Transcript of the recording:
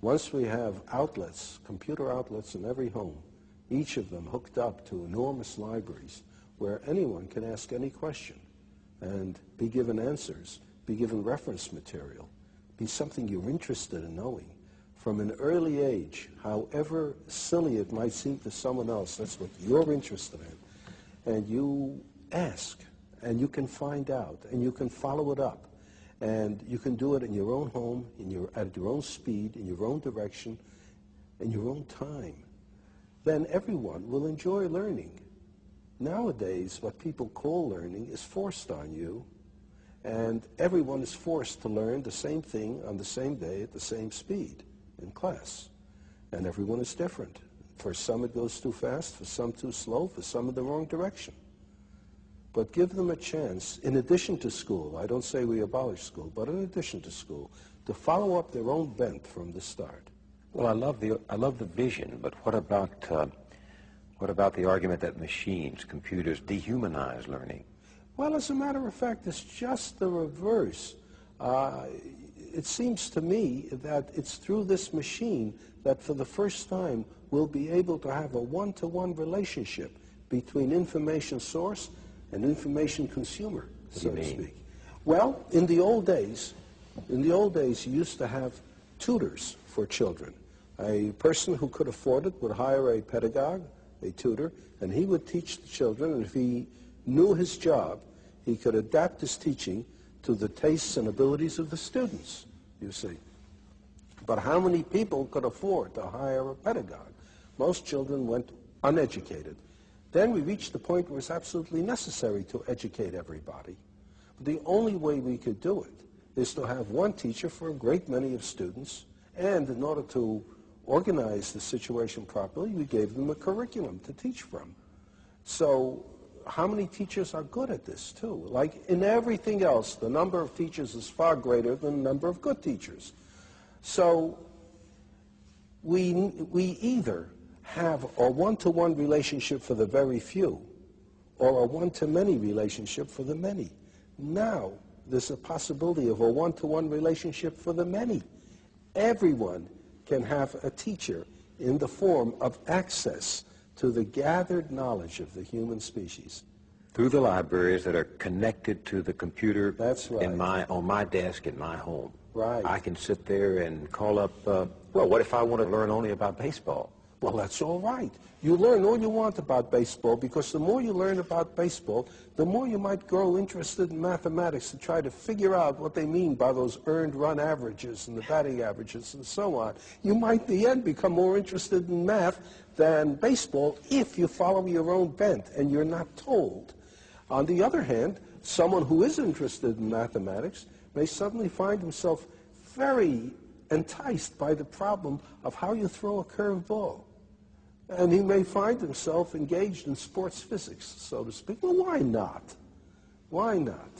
Once we have outlets, computer outlets in every home, each of them hooked up to enormous libraries where anyone can ask any question and be given answers, be given reference material, be something you're interested in knowing. From an early age, however silly it might seem to someone else, that's what you're interested in. And you ask, and you can find out, and you can follow it up. And you can do it in your own home, at your own speed, in your own direction, in your own time. Then everyone will enjoy learning. Nowadays, what people call learning is forced on you, and everyone is forced to learn the same thing on the same day at the same speed in class. And everyone is different. For some it goes too fast, for some too slow, for some in the wrong direction. But give them a chance, in addition to school, I don't say we abolish school, but in addition to school, to follow up their own bent from the start. Well, I love the vision, but what about the argument that machines, computers, dehumanize learning? Well, as a matter of fact, it's just the reverse. It seems to me that it's through this machine that for the first time we'll be able to have a one-to-one relationship between information source and information consumer, so to speak. Well, in the old days, you used to have tutors for children. A person who could afford it would hire a pedagogue, a tutor, and he would teach the children, and if he knew his job, he could adapt his teaching to the tastes and abilities of the students, you see. But how many people could afford to hire a pedagogue? Most children went uneducated. Then we reached the point where it's absolutely necessary to educate everybody. But the only way we could do it is to have one teacher for a great many of students, and in order to organize the situation properly, we gave them a curriculum to teach from. So how many teachers are good at this, too? Like in everything else, the number of teachers is far greater than the number of good teachers. So we either have a one-to-one relationship for the very few or a one-to-many relationship for the many. Now, there's a possibility of a one-to-one relationship for the many. Everyone can have a teacher in the form of access to the gathered knowledge of the human species. Through the libraries that are connected to the computer. That's right. On my desk in my home. Right. I can sit there and call up, well, what if I want to learn only about baseball? Well, that's all right. You learn all you want about baseball, because the more you learn about baseball, the more you might grow interested in mathematics to try to figure out what they mean by those earned run averages and the batting averages and so on. You might, in the end, become more interested in math than baseball if you follow your own bent and you're not told. On the other hand, someone who is interested in mathematics may suddenly find himself very enticed by the problem of how you throw a curved ball. And he may find himself engaged in sports physics, so to speak. Well, why not? Why not?